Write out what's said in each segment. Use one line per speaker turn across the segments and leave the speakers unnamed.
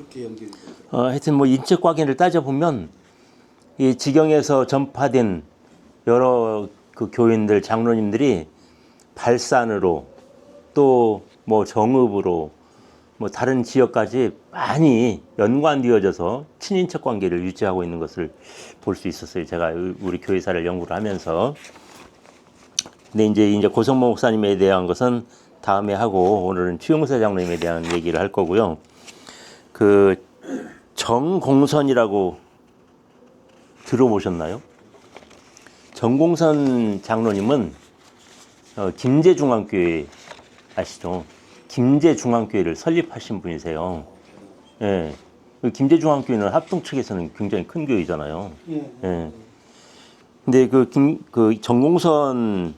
그렇게 연결이 되더라고요.
하여튼 뭐 인적 관계를 따져보면 이 지경에서 전파된 여러 그 교인들, 장로님들이 발산으로 또 뭐 정읍으로 뭐 다른 지역까지 많이 연관되어져서 친인척 관계를 유지하고 있는 것을 볼 수 있었어요. 제가 우리 교회사를 연구를 하면서. 근데 이제 고성모 목사님에 대한 것은 다음에 하고 오늘은 최용사 장로님에 대한 얘기를 할 거고요. 그 정공선이라고 들어보셨나요? 정공선 장로님은 김제중앙교회 아시죠? 김제중앙교회를 설립하신 분이세요. 예. 김제중앙교회는 합동 측에서는 굉장히 큰 교회잖아요. 예. 근데 그 정공선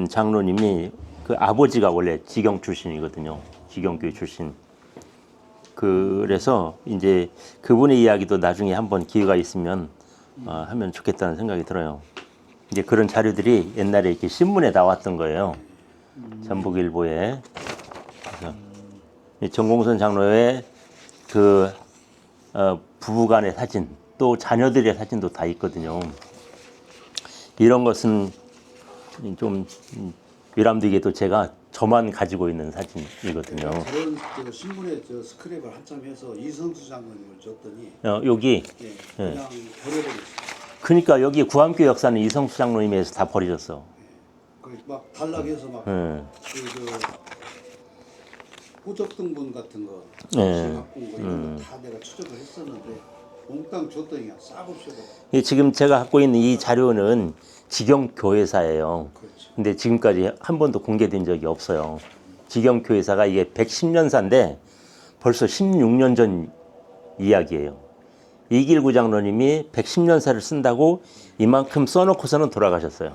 장로님이 그 아버지가 원래 지경 출신이거든요. 지경교회 출신. 그래서 이제 그분의 이야기도 나중에 한번 기회가 있으면 하면 좋겠다는 생각이 들어요. 이제 그런 자료들이 옛날에 이렇게 신문에 나왔던 거예요. 전북일보에. 정공선 장로의 그 부부간의 사진, 또 자녀들의 사진도 다 있거든요. 이런 것은 좀 미람되게도 제가 저만 가지고 있는 사진이거든요.
저런 그 신문에 저 스크랩을 한참 해서 이성수 장로님을 줬더니
여기
예, 그냥 버려버렸어요.
그러니까 여기 구암교 역사는 이성수 장로님에서 다 버리셨어.
막 단락해서 막 그 호적 등본 같은 거, 갖고 온 거 이런 거 다 내가 추적을 했었는데 몽땅 줬더니 그냥 싹 없애버려.
지금 제가 갖고 있는 이 자료는 지경교회사예요.
그렇죠.
근데 지금까지 한 번도 공개된 적이 없어요. 지경교회사가 이게 110년사인데 벌써 16년 전 이야기예요. 이길구 장로님이 110년사를 쓴다고 이만큼 써놓고서는 돌아가셨어요.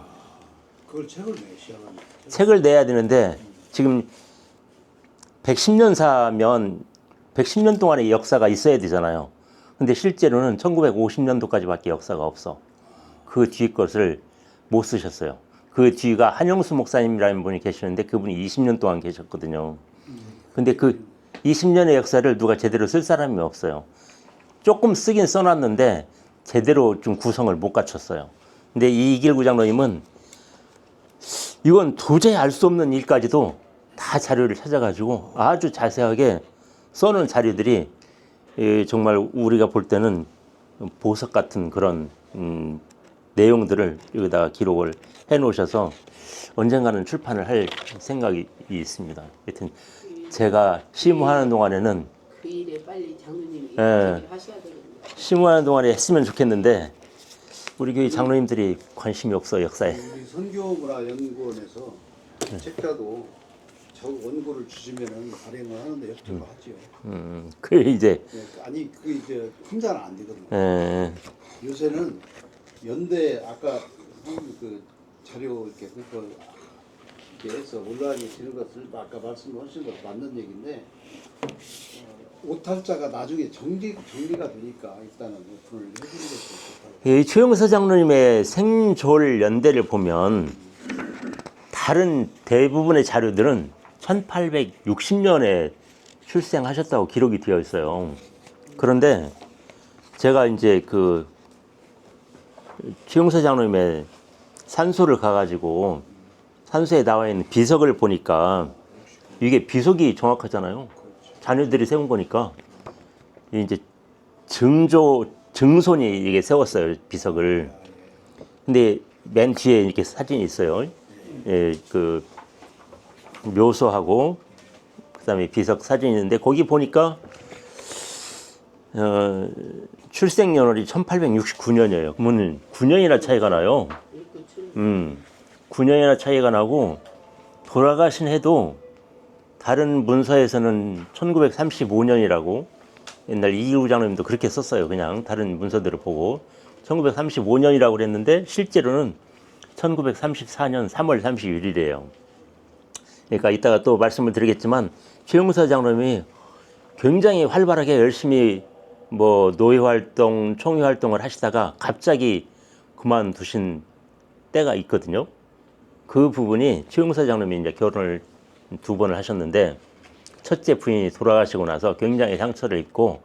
그걸 책을 내셔야 합니다.
책을 내야 되는데 지금 110년사면 110년 동안의 역사가 있어야 되잖아요. 근데 실제로는 1950년도까지밖에 역사가 없어. 그 뒤 것을 못 쓰셨어요. 그 뒤가 한영수 목사님이라는 분이 계시는데 그분이 20년 동안 계셨거든요. 근데 그 20년의 역사를 누가 제대로 쓸 사람이 없어요. 조금 쓰긴 써놨는데 제대로 좀 구성을 못 갖췄어요. 근데 이 이길구 장로님은 이건 도저히 알 수 없는 일까지도 다 자료를 찾아가지고 아주 자세하게 써놓은 자료들이 정말 우리가 볼 때는 보석 같은 그런 내용들을 여기다가 기록을 해 놓으셔서 언젠가는 출판을 할 생각이 있습니다. 하여튼 제가 시무하는 동안에는
그 일에 빨리 장로님이 하셔야 되겠네요.
시무하는 동안에 했으면 좋겠는데 우리 교회 장로님들이 관심이 없어 역사에.
우리 선교문화연구원에서 책자도 저 원고를 주시면은 발행을 하는데 협조를 하지요.
그 이제
아니 그게 이제 혼자는 안 되거든요. 요새는 연대 아까 그 자료 이렇게 이렇게 해서 온라인에 지는 것을 아까 말씀하신 것 맞는 얘기인데 오탈자가 나중에 정리가 되니까 일단은 오픈을 해주는 것이 좋다고.
이 최용서 장로님의 생졸 연대를 보면 다른 대부분의 자료들은 1860년에 출생하셨다고 기록이 되어 있어요. 그런데 제가 이제 그 최용서 장로님의 산소를 가가지고 산소에 나와 있는 비석을 보니까 이게 비석이 정확하잖아요. 자녀들이 세운 거니까 이제 증손이 이게 세웠어요 비석을. 근데 맨 뒤에 이렇게 사진이 있어요. 예, 그 묘소하고 그다음에 비석 사진이 있는데 거기 보니까 출생 연월이 1869년이에요. 그러면 9년이나 차이가 나요. 9년이나 차이가 나고 돌아가신 해도 다른 문서에서는 1935년이라고 옛날 이길구 장로님도 그렇게 썼어요. 그냥 다른 문서들을 보고 1935년이라고 그랬는데 실제로는 1934년 3월 31일이에요. 그러니까 이따가 또 말씀을 드리겠지만 최용서 장로님이 굉장히 활발하게 열심히 뭐 노예 활동, 총회 활동을 하시다가 갑자기 그만두신 때가 있거든요. 그 부분이 최용서 장로님이 이제 결혼을 2번을 하셨는데 첫째 부인이 돌아가시고 나서 굉장히 상처를 입고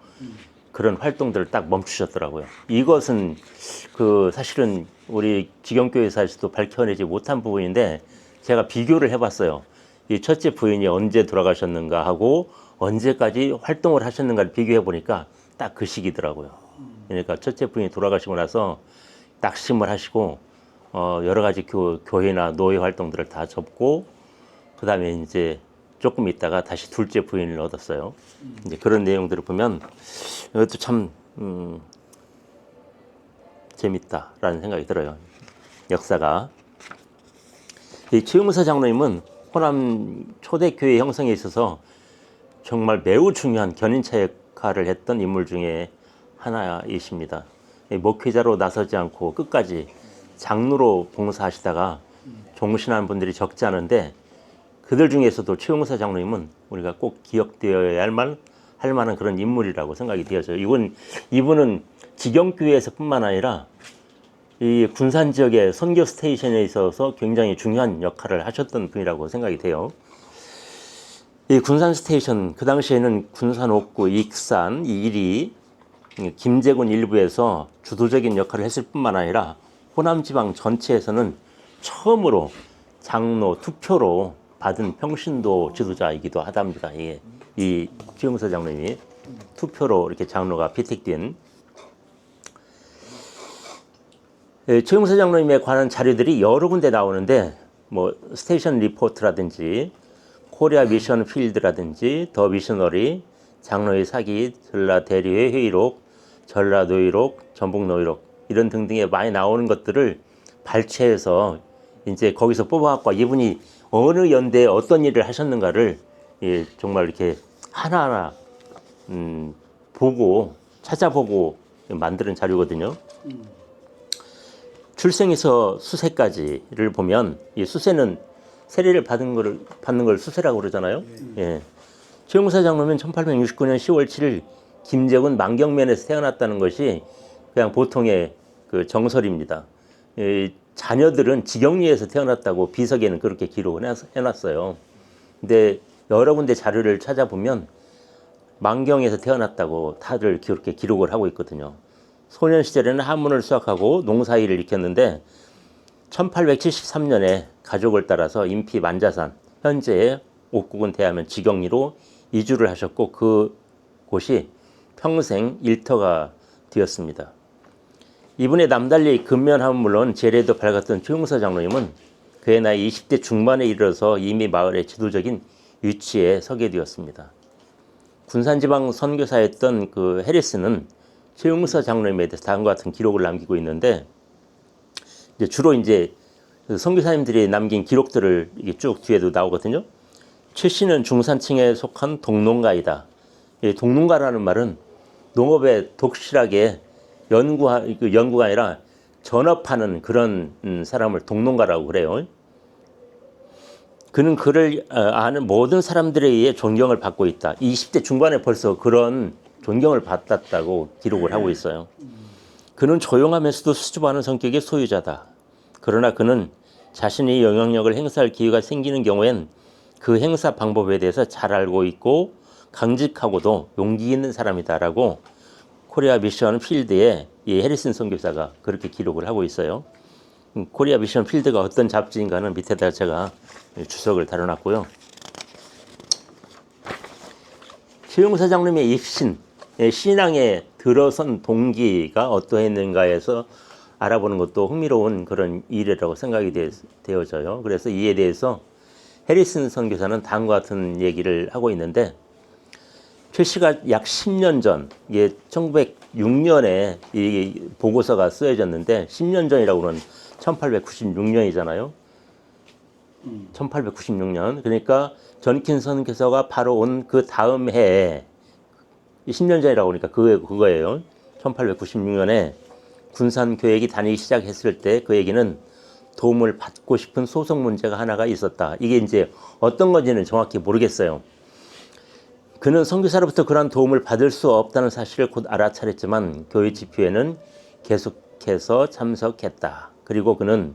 그런 활동들을 딱 멈추셨더라고요. 이것은 그 사실은 우리 직영교회사에서도 밝혀내지 못한 부분인데 제가 비교를 해봤어요. 이 첫째 부인이 언제 돌아가셨는가 하고 언제까지 활동을 하셨는가를 비교해 보니까 딱 그 시기더라고요. 그러니까 첫째 부인이 돌아가시고 나서 낙심을 하시고 여러 가지 교회나 노예 활동들을 다 접고 그 다음에 이제 조금 있다가 다시 둘째 부인을 얻었어요. 이제 그런 내용들을 보면 이것도 참 재밌다라는 생각이 들어요. 역사가. 이 최용서 장로님은 호남 초대교회 형성에 있어서 정말 매우 중요한 견인차 역할을 했던 인물 중에 하나이십니다. 목회자로 나서지 않고 끝까지 장로로 봉사하시다가 종신한 분들이 적지 않은데 그들 중에서도 최용서 장로님은 우리가 꼭 기억되어야 할 만한 그런 인물이라고 생각이 되어져요. 이분은 직영교회에서뿐만 아니라 이 군산 지역의 선교 스테이션에 있어서 굉장히 중요한 역할을 하셨던 분이라고 생각이 돼요. 이 군산 스테이션, 그 당시에는 군산 옥구, 익산, 이리, 김제군 일부에서 주도적인 역할을 했을 뿐만 아니라 호남지방 전체에서는 처음으로 장로 투표로 받은 평신도 지도자이기도 하답니다. 이 최용서 장로님이 투표로 이렇게 장로가 피택된. 최용서 장로님에 관한 자료들이 여러 군데 나오는데 뭐 스테이션 리포트라든지 코리아 미션 필드라든지 더 미셔너리, 장로의 사기, 전라 대리회 회의록, 전라 노의록, 전북 노의록 이런 등등에 많이 나오는 것들을 발췌해서 이제 거기서 뽑아갖고 이분이 어느 연대에 어떤 일을 하셨는가를 정말 이렇게 하나하나 보고 찾아보고 만드는 자료거든요. 출생에서 수세까지를 보면 이 수세는 세례를 받는 걸 수세라고 그러잖아요. 예. 최용서 장로는 1869년 10월 7일 김제군 만경면에서 태어났다는 것이 그냥 보통의 그 정설입니다. 자녀들은 직영리에서 태어났다고 비석에는 그렇게 기록을 해놨어요. 근데 여러 군데 자료를 찾아보면 만경에서 태어났다고 다들 그렇게 기록을 하고 있거든요. 소년 시절에는 한문을 수학하고 농사일을 익혔는데 1873년에 가족을 따라서 인피 만자산, 현재의 옥국은 대하면 직영리로 이주를 하셨고 그곳이 평생 일터가 되었습니다. 이분의 남달리 근면함은 물론 재래도 밝았던 최용서 장로님은 그의 나이 20대 중반에 이르러서 이미 마을의 지도적인 위치에 서게 되었습니다. 군산지방 선교사였던 그 해리스는 최용서 장로님에 대해서 다음과 같은 기록을 남기고 있는데 주로 이제 선교사님들이 남긴 기록들을 쭉 뒤에도 나오거든요. 최 씨는 중산층에 속한 동농가이다. 동농가라는 말은 농업에 독실하게 연구가 아니라 전업하는 그런 사람을 동농가라고 그래요. 그는 그를 아는 모든 사람들에 의해 존경을 받고 있다. 20대 중반에 벌써 그런 존경을 받았다고 기록을 하고 있어요. 그는 조용하면서도 수줍어하는 성격의 소유자다. 그러나 그는 자신이 영향력을 행사할 기회가 생기는 경우엔 그 행사 방법에 대해서 잘 알고 있고 강직하고도 용기 있는 사람이다라고 코리아 미션 필드에 이 해리슨 선교사가 그렇게 기록을 하고 있어요. 코리아 미션 필드가 어떤 잡지인가는 밑에다 제가 주석을 달아놨고요. 최용서 장로님의 입신, 신앙에 들어선 동기가 어떠했는가에서 알아보는 것도 흥미로운 그런 일이라고 생각이 되어져요. 그래서 이에 대해서 해리슨 선교사는 다음과 같은 얘기를 하고 있는데 최 씨가 약 10년 전, 이게 1906년에 이 보고서가 쓰여졌는데 10년 전이라고 그러는 1896년이잖아요. 1896년. 그러니까 전킨 선교사가 바로 온 그 다음 해에 10년 전이라고 그러니까 그거예요. 1896년에 군산 교역이 다니기 시작했을 때 그 얘기는 도움을 받고 싶은 소속 문제가 하나가 있었다. 이게 이제 어떤 건지는 정확히 모르겠어요. 그는 선교사로부터 그러한 도움을 받을 수 없다는 사실을 곧 알아차렸지만 교회 집회에는 계속해서 참석했다. 그리고 그는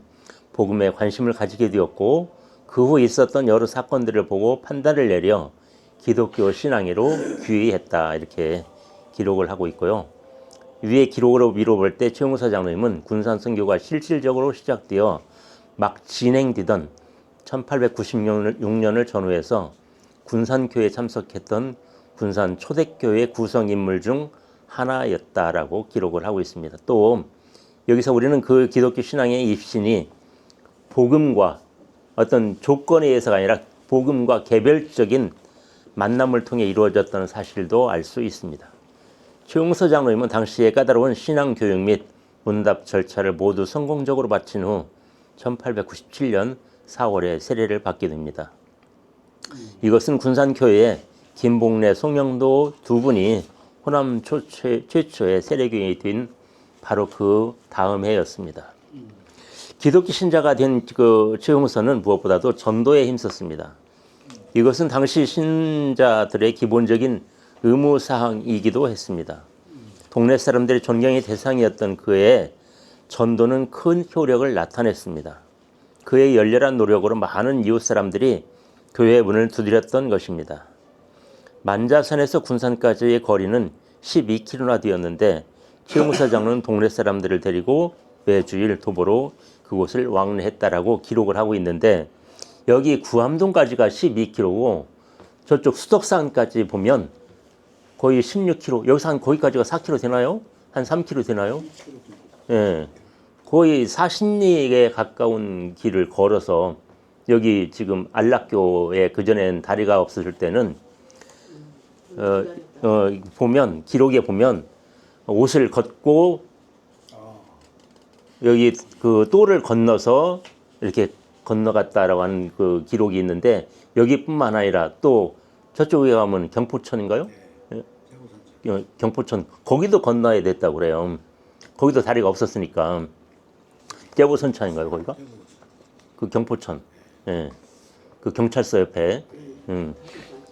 복음에 관심을 가지게 되었고 그 후 있었던 여러 사건들을 보고 판단을 내려 기독교 신앙으로 귀의했다 이렇게 기록을 하고 있고요. 위의 기록으로 미뤄볼 때 최용서 장로님은 군산 선교가 실질적으로 시작되어 막 진행되던 1896년을 전후해서 군산교회에 참석했던 군산 초대교회 구성인물 중 하나였다라고 기록을 하고 있습니다. 또 여기서 우리는 그 기독교 신앙의 입신이 복음과 어떤 조건에 의해서가 아니라 복음과 개별적인 만남을 통해 이루어졌다는 사실도 알 수 있습니다. 최용서 장로님은 당시에 까다로운 신앙 교육 및 문답 절차를 모두 성공적으로 마친 후 1897년 4월에 세례를 받게 됩니다. 이것은 군산교회에 김봉래, 송영도 두 분이 호남 최초의 세례교인이 된 바로 그 다음 해였습니다. 기독교 신자가 된 그 최용서는 무엇보다도 전도에 힘썼습니다. 이것은 당시 신자들의 기본적인 의무사항이기도 했습니다. 동네 사람들의 존경의 대상이었던 그의 전도는 큰 효력을 나타냈습니다. 그의 열렬한 노력으로 많은 이웃 사람들이 교회의 문을 두드렸던 것입니다. 만자산에서 군산까지의 거리는 12km나 되었는데 최용서 장로는 동네 사람들을 데리고 매주일 도보로 그곳을 왕래했다라고 기록을 하고 있는데 여기 구암동까지가 12km고 저쪽 수덕산까지 보면 거의 16km, 여기서 한 거기까지가 4km 되나요? 한 3km 되나요? 예. 거의 40리에 가까운 길을 걸어서 여기 지금 안락교에 그전엔 다리가 없었을 때는 보면 기록에 보면 옷을 걷고 여기 그 또를 건너서 이렇게 건너갔다라고 하는 그 기록이 있는데 여기뿐만 아니라 또 저쪽에 가면 경포천인가요? 경포천 거기도 건너야 됐다고 그래요. 거기도 다리가 없었으니까 제보선천인가요 거기가? 그 경포천, 예, 그 경찰서 옆에.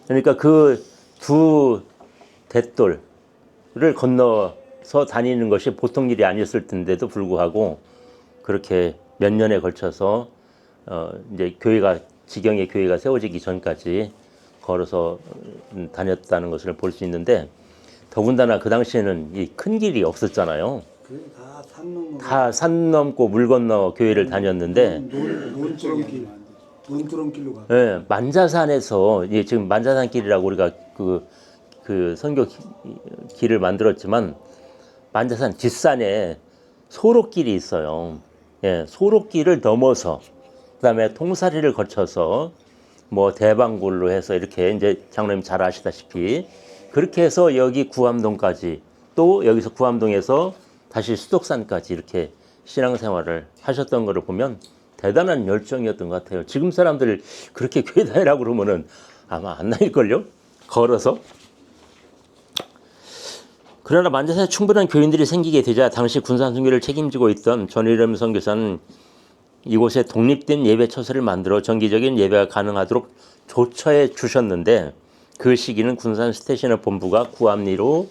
그러니까 그 두 대돌을 건너서 다니는 것이 보통 일이 아니었을 텐데도 불구하고 그렇게 몇 년에 걸쳐서 이제 교회가 지경의 교회가 세워지기 전까지 걸어서 다녔다는 것을 볼 수 있는데 더군다나 그 당시에는 이 큰 길이 없었잖아요. 다 산 넘고 물 건너 교회를 다녔는데
논두렁길로 가.
예, 만자산에서 예, 지금 만자산길이라고 우리가 그 선교 길을 만들었지만 만자산 뒷산에 소록길이 있어요. 예, 소록길을 넘어서 그다음에 통사리를 거쳐서 뭐 대방굴로 해서 이렇게 이제 장로님 잘 아시다시피 그렇게 해서 여기 구암동까지 또 여기서 구암동에서 다시 수덕산까지 이렇게 신앙생활을 하셨던 것을 보면 대단한 열정이었던 것 같아요. 지금 사람들 그렇게 교회 다니라고 그러면은 아마 안 다닐걸요? 걸어서. 그러나 만자산에 충분한 교인들이 생기게 되자 당시 군산 선교를 책임지고 있던 전일름 선교사는 이곳에 독립된 예배 처소를 만들어 정기적인 예배가 가능하도록 조처해 주셨는데 그 시기는 군산 스테이셔너 본부가 구암리로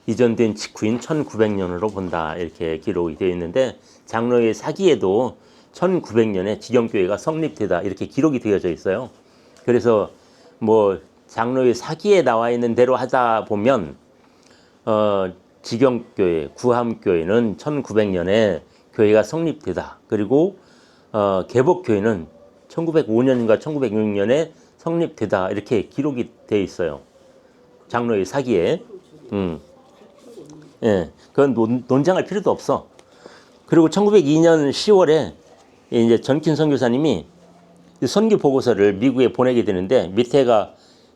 이전된 직후인 1900년으로 본다 이렇게 기록이 되어 있는데 장로의 사기에도 1900년에 지경교회가 성립되다 이렇게 기록이 되어져 있어요. 그래서 뭐 장로의 사기에 나와 있는 대로 하다 보면 지경교회, 구암교회는 1900년에 교회가 성립되다. 그리고 개복교회는 1905년인가 1906년에 성립되다 이렇게 기록이 되어 있어요. 장로의 사기에. 예, 그건 논쟁할 필요도 없어. 그리고 1902년 10월에 이제 전킨 선교사님이 선교 보고서를 미국에 보내게 되는데 밑에가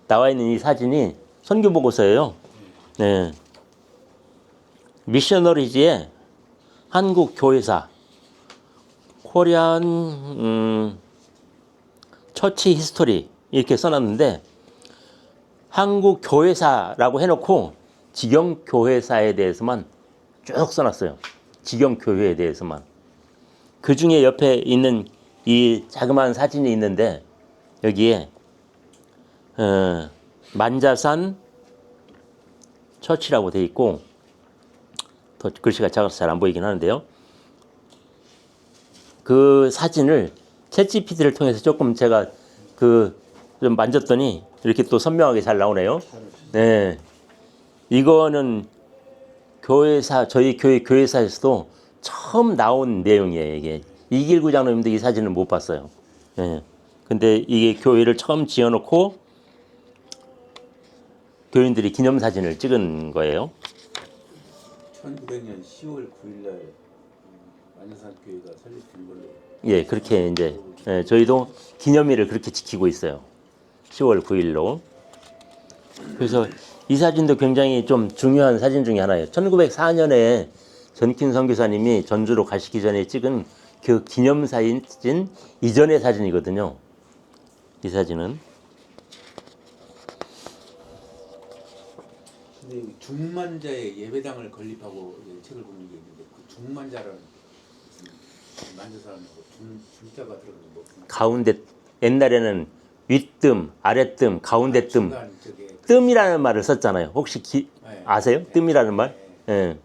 나와 있는 이 사진이 선교 보고서예요. 네. 미셔너리즈의 한국 교회사 코리안 처치 히스토리 이렇게 써놨는데 한국 교회사라고 해놓고 지경 교회사에 대해서만 쭉 써놨어요. 지경 교회에 대해서만. 그 중에 옆에 있는 이 자그마한 사진이 있는데 여기에 만자산 처치라고 돼 있고 더 글씨가 작아서 잘 안 보이긴 하는데요. 그 사진을 챗GPT를 통해서 조금 제가 그 좀 만졌더니 이렇게 또 선명하게 잘 나오네요. 네. 이거는 저희 교회 교회사에서도 처음 나온 내용이에요, 이게. 이길구 장로님도 이 사진을 못 봤어요. 예. 근데 이게 교회를 처음 지어놓고 교인들이 기념사진을 찍은 거예요.
1900년 10월 9일날 만여산교회가 설립된 걸로.
예, 그렇게 이제 예, 저희도 기념일을 그렇게 지키고 있어요. 10월 9일로. 그래서 이 사진도 굉장히 좀 중요한 사진 중에 하나예요. 1904년에 전킨 선교사님이 전주로 가시기 전에 찍은 그 기념사진 이전의 사진이거든요. 이 사진은.
근데 중만자의 예배당을 건립하고 이제 책을 보는 게 있는데 그 중만자라는 무슨 만자사람하고 중자가 들어가는 뭐
가운데 옛날에는 윗뜸, 아랫뜸, 가운데 뜸,
중간 저게
뜸이라는 말을 썼잖아요. 혹시
네.
아세요? 뜸이라는 말? 예.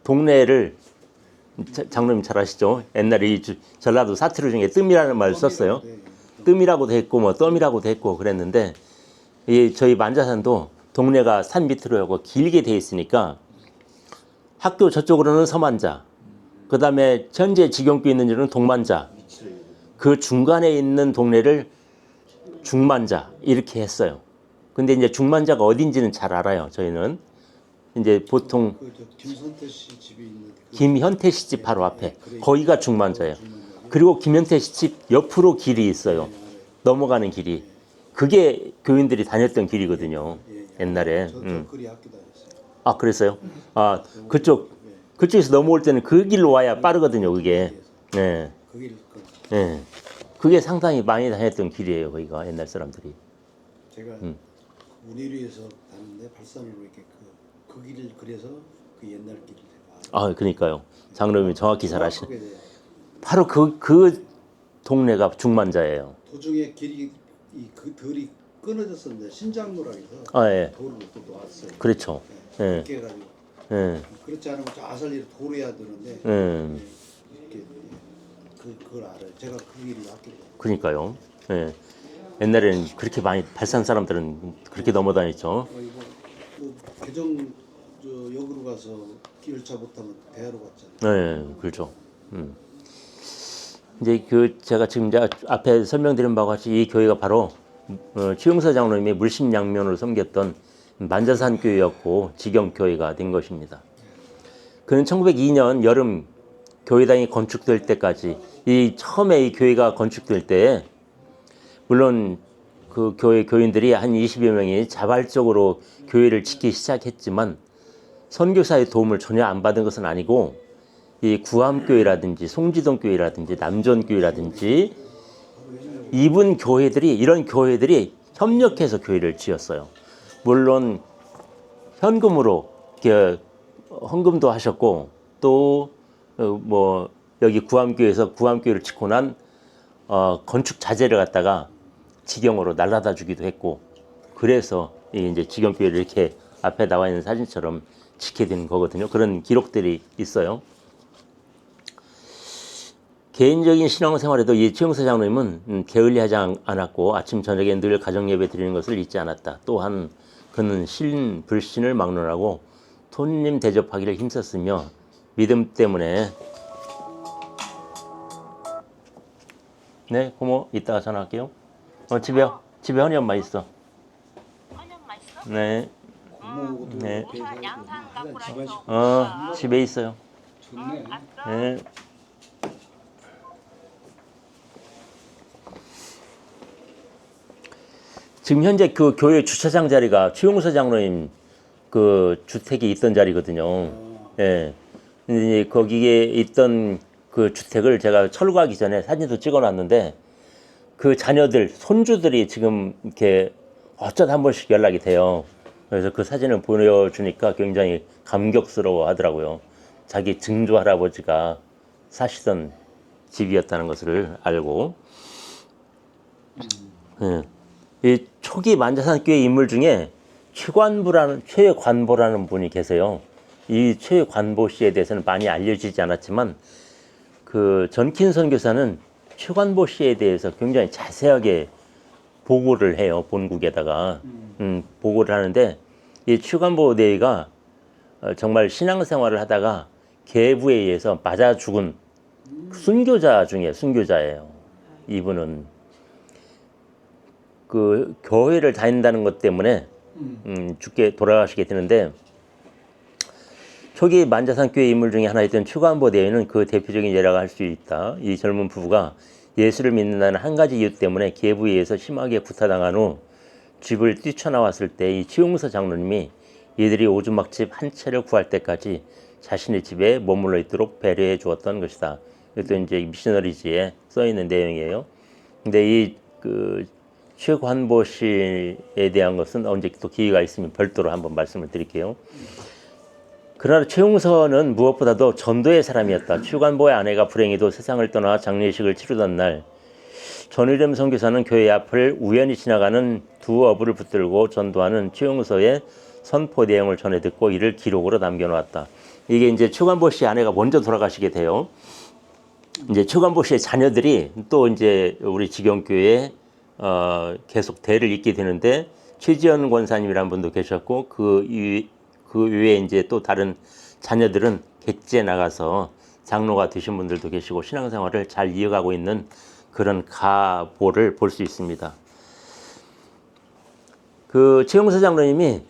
동네를 장로님 잘 아시죠? 옛날에 이 전라도 사투리 중에 뜸이라는 말을 썼어요. 뜸이라고도 했고 뭐 뜸이라고도 했고 그랬는데 이 저희 만자산도 동네가 산 밑으로 하고 길게 돼 있으니까 학교 저쪽으로는 서만자, 그 다음에 현재 직영교 있는 데는 동만자, 그 중간에 있는 동네를 중만자 이렇게 했어요. 근데 이제 중만자가 어딘지는 잘 알아요. 저희는 이제 보통
김선태 씨 집이 있는
김현태 씨 집 바로 앞에 거기가 중만자예요. 그리고 김현태 씨 집 옆으로 길이 있어요. 넘어가는 길이. 그게 교인들이 다녔던 길이거든요. 옛날에.
저 거리 학교 다녔어요.
아, 그랬어요? 아, 그쪽에서 넘어올 때는 그 길로 와야 빠르거든요, 그게. 예.
거기를
예. 그게 상당히 많이 다녔던 길이에요, 거기가 옛날 사람들이.
제가 운이리에서 다녔는데 발산으로 이렇게 그 길을 그래서 그 옛날 길을
아, 그러니까요. 장로님이 정확히 잘 아시네.
정확하게 돼요.
바로 그 동네가 중만자예요.
도중에 길이 그 덜이 끊어졌었는데 신장로라 해서
아, 예.
도로로 또 놓았어요.
그렇죠. 예.
그렇게 해가지고
예.
그렇지 않으면 저 아살리를 도로해야 되는데
예.
이렇게 그걸 알아요. 제가 그 길을 학교 다녔어요.
그러니까요. 예. 옛날에는 그렇게 많이 발산 사람들은 그렇게 넘어다녔죠.
이거 그 개정 저 역으로 가서 열차 못 타면 대하로 갔잖아요.
네, 그렇죠. 이제 제가 지금 이제 앞에 설명드린 바와 같이 이 교회가 바로 최용서 장로님이 물심양면으로 섬겼던 만자산 교회였고 직영 교회가 된 것입니다. 그는 1902년 여름 교회당이 건축될 때까지 처음에 이 교회가 건축될 때 물론 그 교회 교인들이 한 20여 명이 자발적으로 교회를 짓기 시작했지만 선교사의 도움을 전혀 안 받은 것은 아니고 이 구암교회라든지 송지동교회라든지 남전교회라든지 이런 교회들이 협력해서 교회를 지었어요. 물론 현금으로 헌금도 하셨고 또 뭐 여기 구암교회에서 구암교회를 짓고 난 건축 자재를 갖다가 직영으로 날라다 주기도 했고 그래서 이제 직영교회를 이렇게 앞에 나와 있는 사진처럼 짓게 된 거거든요. 그런 기록들이 있어요. 개인적인 신앙생활에도 이 최용서 장로님은 게을리하지 않았고 아침 저녁에 늘 가정예배 드리는 것을 잊지 않았다. 또한 그는 불신을 막론하고 손님 대접하기를 힘썼으며 믿음 때문에 네, 고모 이따가 전화할게요. 집에 헌이 엄마 있어. 네. 네. 집에 있어요. 네. 지금 현재 그 교회 주차장 자리가 최용서 장로님 그 주택이 있던 자리거든요. 예. 근데 이제 거기에 있던 그 주택을 제가 철거하기 전에 사진도 찍어놨는데 그 자녀들, 손주들이 지금 이렇게 어쩌다 한 번씩 연락이 돼요. 그래서 그 사진을 보여주니까 굉장히 감격스러워 하더라고요. 자기 증조 할아버지가 사시던 집이었다는 것을 알고. 예. 이 초기 만자산교회 인물 중에 최관보라는 분이 계세요. 이 최관보 씨에 대해서는 많이 알려지지 않았지만 그 전킨 선교사는 최관보 씨에 대해서 굉장히 자세하게 보고를 해요. 본국에다가 보고를 하는데 이 최관보 대위가 정말 신앙생활을 하다가 계부에 의해서 맞아 죽은 순교자 중에 순교자예요. 이분은 그 교회를 다닌다는 것 때문에 죽게 돌아가시게 되는데 초기 만자산교회 인물 중에 하나였던 최관보 대위는 그 대표적인 예라고 할 수 있다. 이 젊은 부부가 예수를 믿는다는 한 가지 이유 때문에 계부에 의해서 심하게 구타당한 후 집을 뛰쳐나왔을 때 이 최용서 장로님이 이들이 오두막집 한 채를 구할 때까지 자신의 집에 머물러 있도록 배려해 주었던 것이다. 이것도 이제 미셔너리지에 써 있는 내용이에요. 근데 이 그 최관보 씨에 대한 것은 언제 또 기회가 있으면 별도로 한번 말씀을 드릴게요. 그러나 최용서는 무엇보다도 전도의 사람이었다. 최관보의 아내가 불행히도 세상을 떠나 장례식을 치르던 날 전의렴 선교사는 교회 앞을 우연히 지나가는 두 어부를 붙들고 전도하는 최용서의 선포 내용을 전해 듣고 이를 기록으로 남겨놓았다. 이게 이제 최관보 씨 아내가 먼저 돌아가시게 돼요. 이제 최관보 씨의 자녀들이 또 이제 우리 직영교회에 계속 대를 잇게 되는데 최지연 권사님이라는 분도 계셨고 그 외에 이제 또 다른 자녀들은 객지에 나가서 장로가 되신 분들도 계시고 신앙생활을 잘 이어가고 있는 그런 가보를 볼 수 있습니다. 그 최용서 장로님이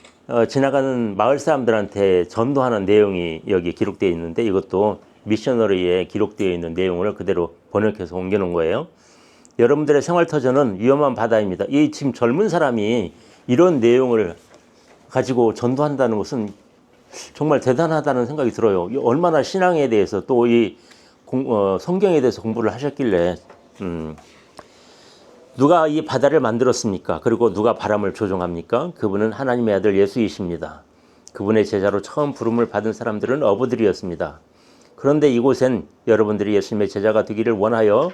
지나가는 마을 사람들한테 전도하는 내용이 여기 기록되어 있는데 이것도 미셔너리에 기록되어 있는 내용을 그대로 번역해서 옮겨놓은 거예요. 여러분들의 생활터전은 위험한 바다입니다. 이 지금 젊은 사람이 이런 내용을 가지고 전도한다는 것은 정말 대단하다는 생각이 들어요. 얼마나 신앙에 대해서 또 이 성경에 대해서 공부를 하셨길래 누가 이 바다를 만들었습니까? 그리고 누가 바람을 조종합니까? 그분은 하나님의 아들 예수이십니다. 그분의 제자로 처음 부름을 받은 사람들은 어부들이었습니다. 그런데 이곳엔 여러분들이 예수님의 제자가 되기를 원하여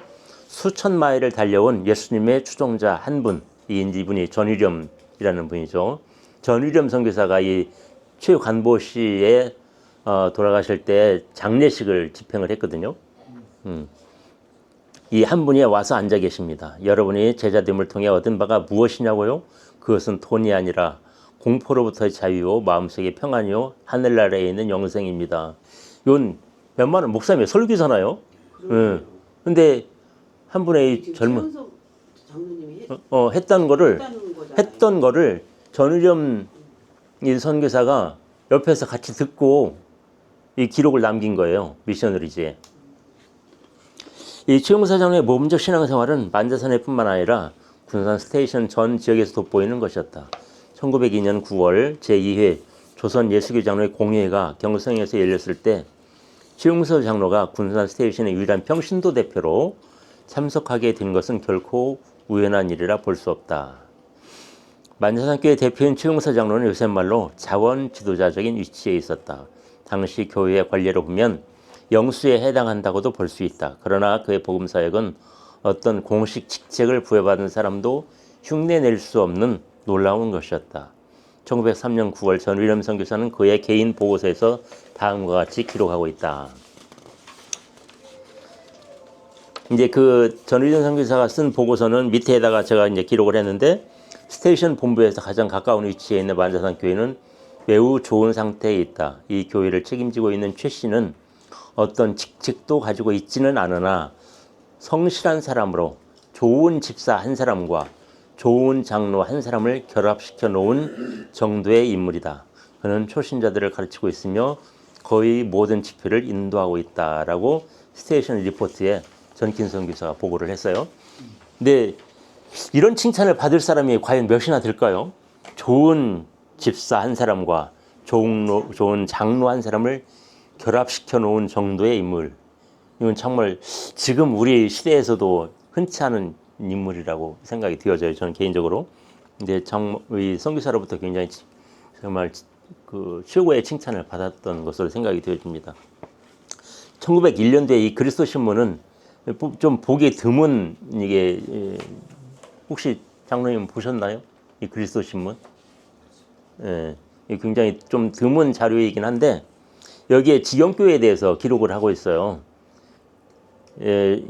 수천 마일을 달려온 예수님의 추종자 한 분, 이분이 전의렴이라는 분이죠. 전의렴 선교사가 이 최관보 씨의 돌아가실 때 장례식을 집행을 했거든요. 이 한 분이 와서 앉아 계십니다. 여러분이 제자됨을 통해 얻은 바가 무엇이냐고요? 그것은 돈이 아니라 공포로부터의 자유요 마음속의 평안이요 하늘나라에 있는 영생입니다. 이건 웬만한 목사님의 설교잖아요. 근데 한 분의 이 젊은
장로님이
했던 거를 전의렴 이 선교사가 옆에서 같이 듣고 이 기록을 남긴 거예요. 미셔너리지에. 이 최용서 장로의 모범적 신앙생활은 만자산에뿐만 아니라 군산 스테이션 전 지역에서 돋보이는 것이었다. 1902년 9월 제2회 조선 예수교 장로의 공회가 경성에서 열렸을 때 최용서 장로가 군산 스테이션의 유일한 평신도 대표로 참석하게 된 것은 결코 우연한 일이라 볼 수 없다. 만자산교회 대표인 최용서 장로는 요새 말로 자원 지도자적인 위치에 있었다. 당시 교회의 관례로 보면 영수에 해당한다고도 볼 수 있다. 그러나 그의 복음사역은 어떤 공식 직책을 부여받은 사람도 흉내낼 수 없는 놀라운 것이었다. 1903년 9월 전의렴 선교사는 그의 개인 보고서에서 다음과 같이 기록하고 있다. 이제 그 전의렴 선교사가 쓴 보고서는 밑에다가 제가 이제 기록을 했는데 스테이션 본부에서 가장 가까운 위치에 있는 만자산 교회는 매우 좋은 상태에 있다. 이 교회를 책임지고 있는 최 씨는 어떤 직책도 가지고 있지는 않으나 성실한 사람으로 좋은 집사 한 사람과 좋은 장로 한 사람을 결합시켜 놓은 정도의 인물이다. 그는 초신자들을 가르치고 있으며 거의 모든 집회를 인도하고 있다라고 스테이션 리포트에 전kin선 교사가 보고를 했어요. 근데 이런 칭찬을 받을 사람이 과연 몇이나 될까요? 좋은 집사 한 사람과 좋은 장로 한 사람을 결합시켜 놓은 정도의 인물. 이건 정말 지금 우리 시대에서도 흔치 않은 인물이라고 생각이 되어져요. 저는 개인적으로. 근데 이 선교사로부터 굉장히 정말 그 최고의 칭찬을 받았던 것으로 생각이 되어집니다. 1901년도에 이 그리스도 신문은 좀 보기 드문 이게 혹시 장로님 보셨나요? 이 그리스도 신문? 예, 굉장히 좀 드문 자료이긴 한데 여기에 직영교회에 대해서 기록을 하고 있어요. 예,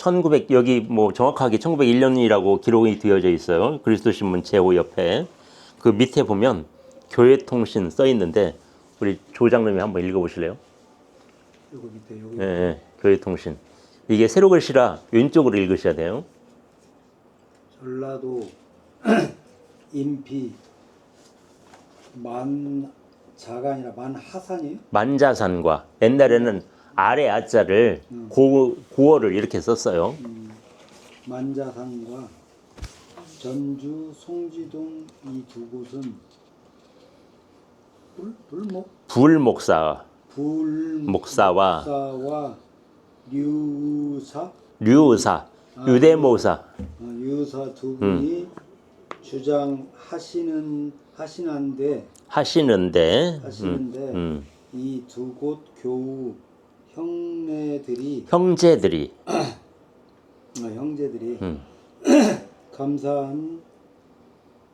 1900 여기 뭐 정확하게 1901년이라고 기록이 되어져 있어요. 그리스도신문 제5 옆에 그 밑에 보면 교회통신 써 있는데 우리 조장님이 한번 읽어보실래요?
요거 밑에 여기.
네, 교회통신. 이게 세로 글씨라 왼쪽으로 읽으셔야 돼요.
전라도 인피 만자가 아니라 만하산이에요?
만자산과 옛날에는 아래 아자를 고어를 이렇게 썼어요.
만자산과 전주 송지동 이 두 곳은
불목사
불목사와
류사 유대모사
유사 두 분이 주장하시는데 이 두 곳 교우 형제들이 감사한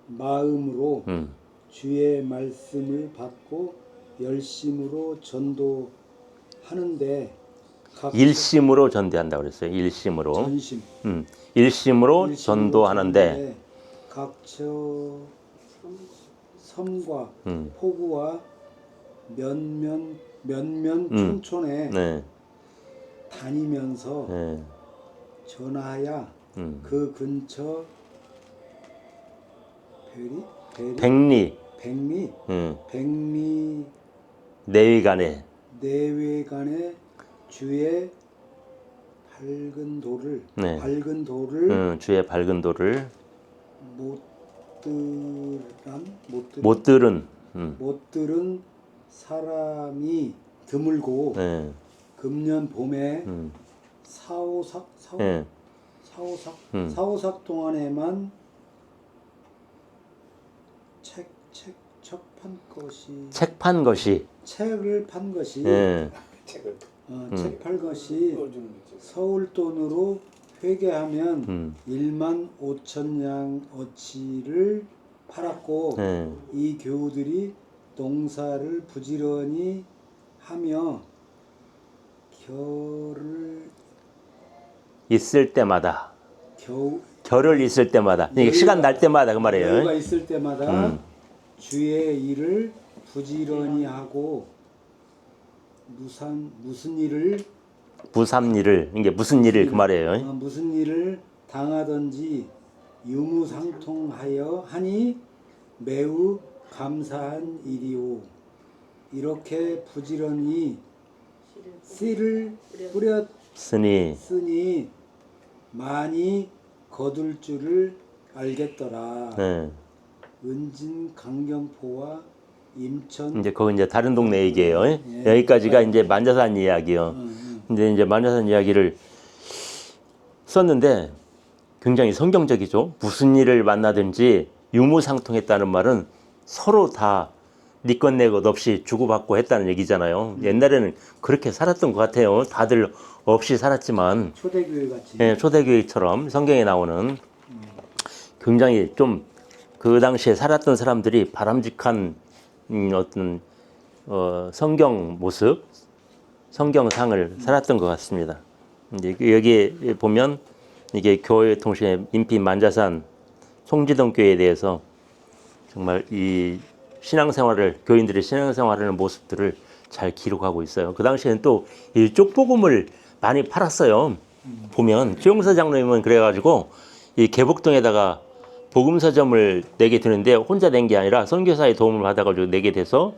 마음으로 주의 말씀을 받고 열심으로 전도하는데
일심으로 전도한다고 그랬어요. 일심으로.
전심.
일심으로 전도하는데
각처 섬과 포구와 면면 촌촌에
네.
다니면서
네.
전하여 그 근처
백리 내외간에
주의 밝은 도를
주의 밝은 도를
못 들은 사람이 드물고 금년 봄에 사오삭 동안에만 책을 판 것이 서울 돈으로 회계하면 1만 5천 양 어치를 팔았고 이 교우들이 농사를 부지런히 하며 결을 있을 때마다
시간 날 때마다 그 말이에요.
여유가 있을 때마다 주의 일을 부지런히 하고 무슨 일을
이게 무슨 일을 그 말이에요.
무슨 일을 당하든지 유무상통하여 하니 매우 감사한 일이오. 이렇게 부지런히 씨를 뿌렸으니 많이 거둘 줄을 알겠더라. 은진 강경포와 임천
이제 그거 이제 다른 동네 얘기예요. 여기까지가 이제 만자산 이야기요. 근데 이제 만자산 이야기를 썼는데 굉장히 성경적이죠. 무슨 일을 만나든지 유무상통했다는 말은 서로 다 네 것 내 것 없이 주고받고 했다는 얘기잖아요. 옛날에는 그렇게 살았던 것 같아요. 다들 없이 살았지만
초대교회 같이.
초대교회처럼 성경에 나오는 굉장히 좀 그 당시에 살았던 사람들이 바람직한 어떤 성경 모습, 성경상을 살았던 것 같습니다. 이제 여기에 보면 이게 교회 통신의 인피 만자산 송지동 교회에 대해서 정말 이 교인들의 신앙생활하는 모습들을 잘 기록하고 있어요. 그 당시에는 또 이 쪽복음을 많이 팔았어요. 보면 최용서 장로님은 그래가지고 이 개복동에다가 복음서점을 내게 되는데 혼자 낸 게 아니라 선교사의 도움을 받아가지고 내게 돼서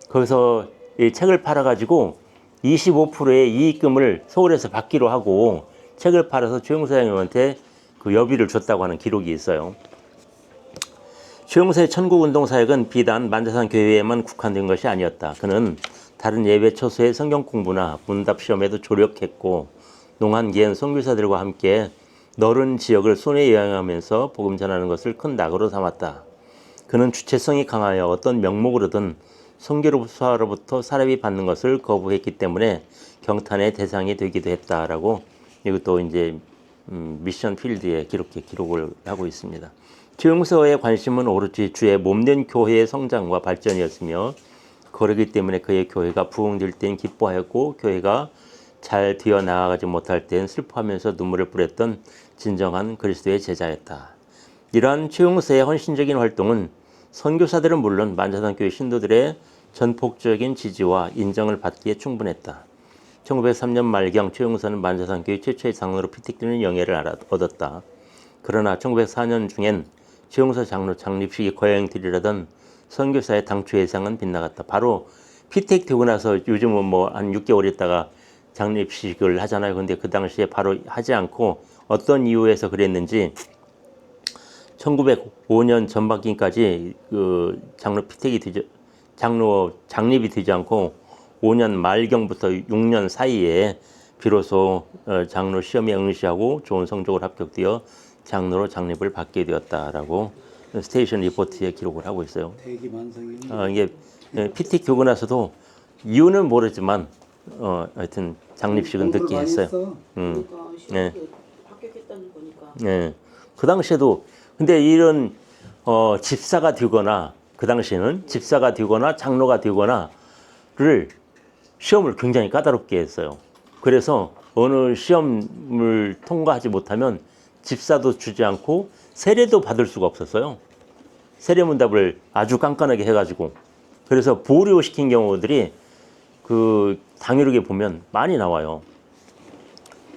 거기서 이 책을 팔아가지고 25%의 이익금을 서울에서 받기로 하고 책을 팔아서 최용서 장로님한테 그 여비를 줬다고 하는 기록이 있어요. 최용서의 천국운동 사역은 비단 만자산 교회에만 국한된 것이 아니었다. 그는 다른 예배 처소의 성경 공부나 문답 시험에도 조력했고 농한기엔 선교사들과 함께 넓은 지역을 손에 여행하면서 복음 전하는 것을 큰 낙으로 삼았다. 그는 주체성이 강하여 어떤 명목으로든 선교사로부터 사례비 받는 것을 거부했기 때문에 경탄의 대상이 되기도 했다라고 이것도 이제 미션 필드에 기록을 하고 있습니다. 최용서의 관심은 오로지 주의 몸된 교회의 성장과 발전이었으며 그러기 때문에 그의 교회가 부흥될 때는 기뻐하였고 교회가 잘 되어 나아가지 못할 땐 슬퍼하면서 눈물을 뿌렸던 진정한 그리스도의 제자였다. 이러한 최용서의 헌신적인 활동은 선교사들은 물론 만사상교회 신도들의 전폭적인 지지와 인정을 받기에 충분했다. 1903년 말경 최용서는 만사상교회 최초의 장로로 피택되는 영예를 얻었다. 그러나 1904년 중엔 최용서 장로 장립식이 거행되리라던 선교사의 당초 예상은 빗나갔다. 바로 피택되고 나서 요즘은 뭐 한 6개월 있다가 장립식을 하잖아요. 근데 그 당시에 바로 하지 않고 어떤 이유에서 그랬는지 1905년 전반기까지 그 장로 장립이 되지 않고 5년 말경부터 6년 사이에 비로소 장로 시험에 응시하고 좋은 성적을 합격되어 장로로 장립을 받게 되었다라고 스테이션 리포트에 기록을 하고 있어요.
대기만성이
이게 피택 되고 나서도 이유는 모르지만 하여튼 장립식은 늦게 했어요.
그러니까
네.
시험에 합격했다는 거니까.
네. 그 당시에도 근데 이런 집사가 되거나 그 당시에는 집사가 되거나 장로가 되거나를 시험을 굉장히 까다롭게 했어요. 그래서 어느 시험을 통과하지 못하면 집사도 주지 않고 세례도 받을 수가 없었어요. 세례문답을 아주 깐깐하게 해가지고 그래서 보류시킨 경우들이 그 당일하게 보면 많이 나와요.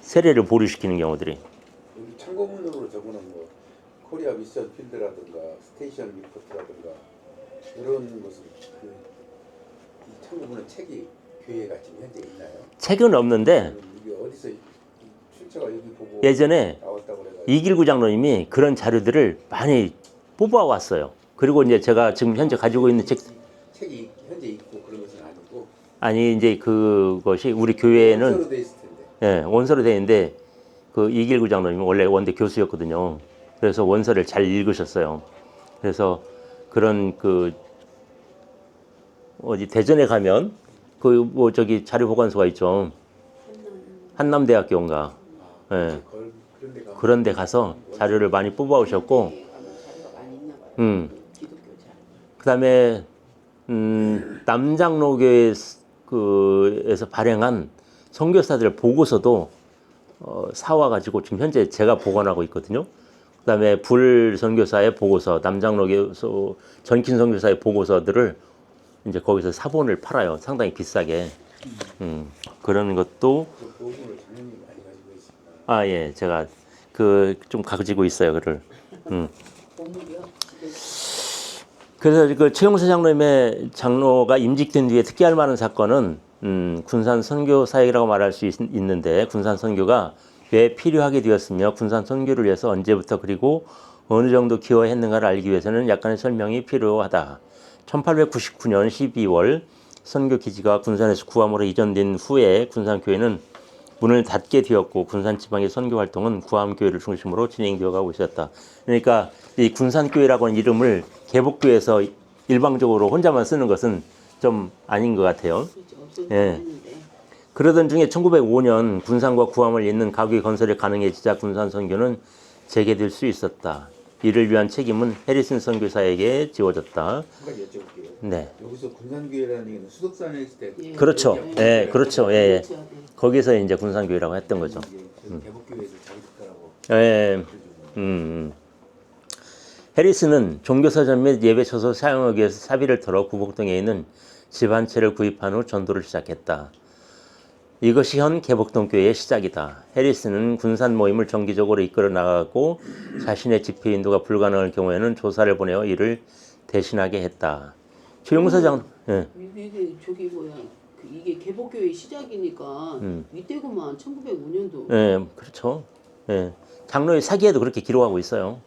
세례를 보류시키는 경우들이.
여기 참고문으로 적어놓은 뭐 코리아 미션 필드라든가 스테이션 리포트라든가 이런 것은 이 참고문은 책이 교회가 지금 현재 있나요?
책은 없는데
이게 어디서 출처가 여기 보고
예전에
나왔다고 그래가지고
이길구 장로님이 그런 자료들을 많이 뽑아왔어요. 그리고 이제 제가 지금 현재 가지고 있는
책이 현재 있고 그런 것은 아니고
아니 이제 그것이 우리 교회에는
원서로 돼 있을 텐데.
원서로 되어 있는데 그 이길구 장로님이 원래 원대 교수였거든요. 그래서 원서를 잘 읽으셨어요. 그래서 그런 그 어디 대전에 가면 그 뭐 저기 자료 보관소가 있죠. 한남대학교인가. 예. 그런 데 가서 자료를 많이 뽑아 오셨고
자료가 많이 있나 봐요. 기독교 자료.
그다음에 남장로교회에서 발행한 선교사들 보고서도 사와 가지고 지금 현재 제가 보관하고 있거든요. 그다음에 불선교사의 보고서, 남장로교에서 전킨 선교사의 보고서들을 이제 거기서 사본을 팔아요. 상당히 비싸게. 그런 것도
그 보고를 장로님이 많이 가지고 있습니다.
예, 제가 그 좀 가지고 있어요, 그를.
보물이요?
그래서 그 최용서 장로님의 장로가 임직된 뒤에 특기할 만한 사건은 군산 선교 사역이라고 말할 수 있는데 군산 선교가 왜 필요하게 되었으며 군산 선교를 위해서 언제부터 그리고 어느 정도 기여했는가를 알기 위해서는 약간의 설명이 필요하다. 1899년 12월 선교 기지가 군산에서 구암으로 이전된 후에 군산교회는 문을 닫게 되었고 군산 지방의 선교 활동은 구암교회를 중심으로 진행되어 가고 있었다. 그러니까 이 군산교회라고 하는 이름을 개복교에서 일방적으로 혼자만 쓰는 것은 좀 아닌 것 같아요. 예. 그러던 중에 1905년 군산과 구암을 잇는 가교회 건설이 가능해지자 군산 선교는 재개될 수 있었다. 이를 위한 책임은 해리슨 선교사에게 지워졌다.
한 가지 여쭤볼게요.
네.
여기서 군산교회라는 얘기는 수덕산에 있을 때
그렇죠. 예, 그렇죠. 예.
그렇죠. 네.
거기서 이제 군산교회라고 했던 거죠.
대복교회에서 자기 특가라고.
예. 해리스는 종교서점 및 예배처소 사용하기 위해서 사비를 털어 구복동에 있는 집 한 채를 구입한 후 전도를 시작했다. 이것이 현 개복동 교회의 시작이다. 해리스는 군산 모임을 정기적으로 이끌어 나가고 자신의 집회 인도가 불가능할 경우에는 조사를 보내어 이를 대신하게 했다. 최용서 장, 예.
이게 저기 뭐야? 이게 개복교회 시작이니까 이때구만 1905년도.
예, 그렇죠. 예. 장로의 사기에도 그렇게 기록하고 있어요.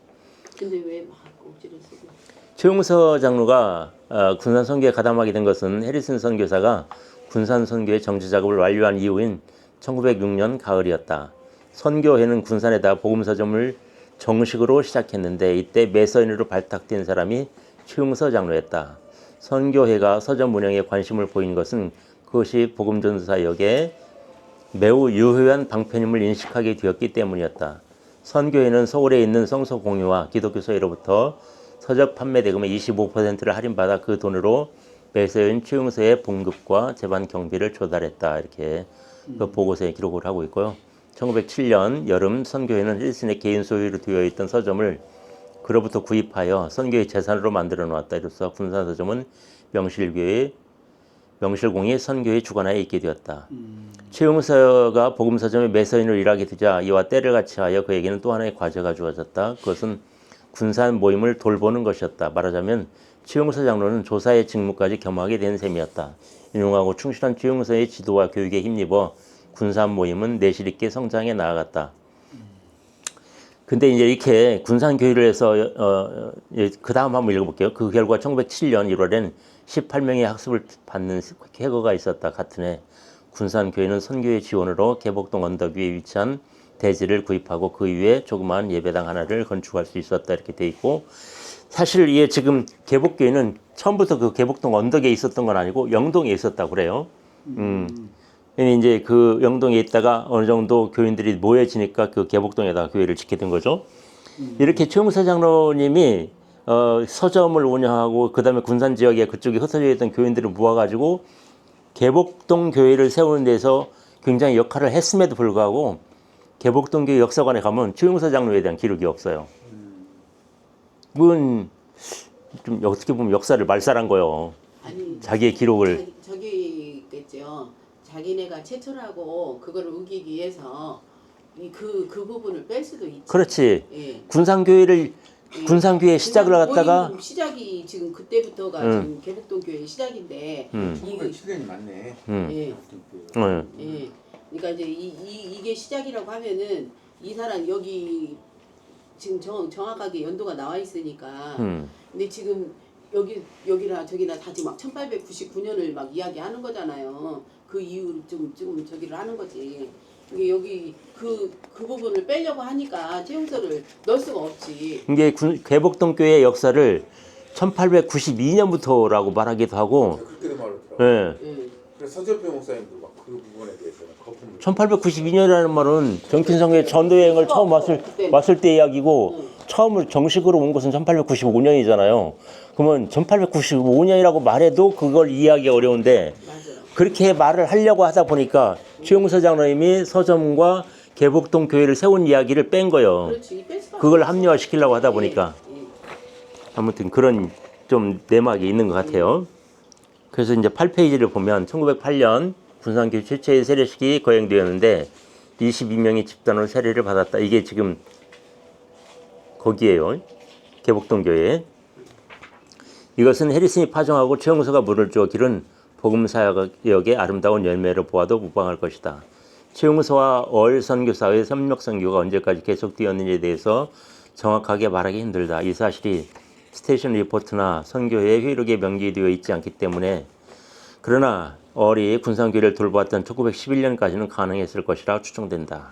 근데 왜 막 억지를 쓰고?
최용서 장로가 군산 선교에 가담하게 된 것은 해리슨 선교사가 군산 선교의 정지 작업을 완료한 이후인 1906년 가을이었다. 선교회는 군산에다 복음서점을 정식으로 시작했는데 이때 매서인으로 발탁된 사람이 최용서 장로였다. 선교회가 서점 운영에 관심을 보인 것은 그것이 복음전도사역에 매우 유효한 방편임을 인식하게 되었기 때문이었다. 선교회는 서울에 있는 성서 공유와 기독교서회로부터 서적 판매 대금의 25%를 할인받아 그 돈으로 매서인 최용서의 봉급과 재반 경비를 조달했다. 이렇게 그 보고서에 기록을 하고 있고요. 1907년 여름 선교회는 힐슨의 개인 소유로 되어 있던 서점을 그로부터 구입하여 선교의 재산으로 만들어 놓았다. 이로써 군산 서점은 명실공히 선교의 주관하에 있게 되었다. 최용서가 복음서점의 매서인으로 일하게 되자 이와 때를 같이하여 그에게는 또 하나의 과제가 주어졌다. 그것은 군산 모임을 돌보는 것이었다. 말하자면 최용서 장로는 조사의 직무까지 겸하게 된 셈이었다. 유능하고 충실한 최용서의 지도와 교육에 힘입어 군산 모임은 내실 있게 성장해 나아갔다. 근데 이제 이렇게 군산 교회를 해서 그 다음 한번 읽어볼게요. 그 결과 1907년 1월엔 18명의 학습을 받는 쾌거가 있었다. 같은 해 군산 교회는 선교의 지원으로 개복동 언덕 위에 위치한 대지를 구입하고 그 위에 조그마한 예배당 하나를 건축할 수 있었다. 이렇게 돼 있고, 사실 이게 지금 개복교회는 처음부터 그 개복동 언덕에 있었던 건 아니고 영동에 있었다고 그래요. 이제 그 영동에 있다가 어느 정도 교인들이 모여지니까 그 개복동에다가 교회를 짓게 된 거죠. 이렇게 최용서 장로님이 서점을 운영하고 그다음에 군산 지역에 그쪽에 흩어져 있던 교인들을 모아가지고 개복동 교회를 세우는 데서 굉장히 역할을 했음에도 불구하고 개복동 교회 역사관에 가면 최용서 장로에 대한 기록이 없어요. 그건 좀 어떻게 보면 역사를 말살한 거예요.
아니,
자기의 기록을.
저기겠죠. 자기네가 최초라고 그거를 우기기 위해서 그 부분을 뺄 수도 있지.
그렇지.
예.
군산교회를
예.
군산교회 시작을 갖다가
모임 시작이 지금 그때부터가 지금 개복동 교회 시작인데
이거 출연이 많네.
예. 예. 그러니까 이제 이게 시작이라고 하면은 이 사람 여기 지금 정확하게 연도가 나와 있으니까. 근데 지금 여기나 저기나 다 지금 막 1899년을 막 이야기하는 거잖아요. 그 이후로 좀 저기를 하는 거지. 이게 여기 그 부분을 빼려고 하니까 채용서를 넣을 수가 없지.
이게 개복동 교회의 역사를 1892년부터라고 말하기도 하고,
그렇게도 말하더라고.
예.
그래서 서절표 목사님도 막 그 부분에 대해서는 거품을.
1892년이라는 말은 정킨성의 전도 여행을 처음 왔을 때 이야기고, 처음으로 정식으로 온 것은 1895년이잖아요. 그러면 1895년이라고 말해도 그걸 이해하기 어려운데,
맞아요.
그렇게 말을 하려고 하다 보니까 최용서 장로님이 서점과 개복동 교회를 세운 이야기를 뺀 거예요.
그렇지. 뺄 수밖에
그걸
없지.
합리화시키려고 하다 보니까.
예.
아무튼 그런 좀 내막이 있는 것 같아요. 그래서 이제 8페이지를 보면 1908년 군산교회 최초의 세례식이 거행되었는데 22명의 집단으로 세례를 받았다. 이게 지금 거기에요. 개복동 교회. 이것은 해리슨이 파송하고 최용서가 물을 주어 기른 복음사역의 아름다운 열매를 보아도 무방할 것이다. 최용서와 얼 선교사의 협력 선교가 언제까지 계속되었는지에 대해서 정확하게 말하기 힘들다. 이 사실이 스테이션 리포트나 선교회의 회록에 명기되어 있지 않기 때문에, 그러나 얼이 군산교회를 돌보았던 1911년까지는 가능했을 것이라 추정된다.